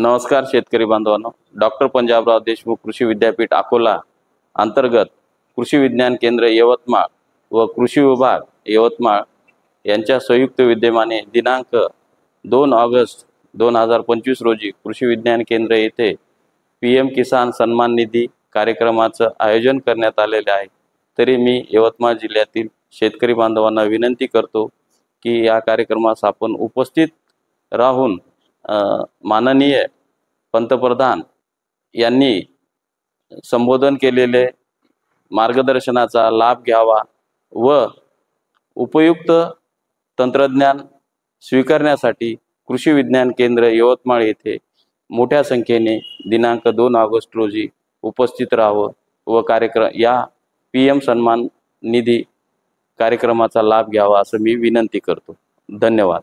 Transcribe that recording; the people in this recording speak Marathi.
नमस्कार शेतकरी बांधवांनो, डॉक्टर पंजाबराव देशमुख कृषी विद्यापीठ अकोला अंतर्गत कृषी विज्ञान केंद्र यवतमाळ व कृषी विभाग यवतमाळ यांच्या संयुक्त विद्यमाने दिनांक 2 ऑगस्ट 2025 रोजी कृषी विज्ञान केंद्र येथे PM किसान सन्मान निधी कार्यक्रमाचं आयोजन करण्यात आलेले आहे। तरी मी यवतमाळ जिल्ह्यातील शेतकरी बांधवांना विनंती करतो की या कार्यक्रमास आपण उपस्थित राहून माननीय पंतप्रधान यांनी संबोधन केलेले मार्गदर्शनाचा लाभ घ्यावा व उपयुक्त तंत्रज्ञान स्वीकारण्यासाठी कृषी विज्ञान केंद्र यवतमाळ येथे मोठ्या संख्येने दिनांक 2 ऑगस्ट रोजी उपस्थित राहावं व या PM सन्मान निधी कार्यक्रमाचा लाभ घ्यावा असं मी विनंती करतो। धन्यवाद।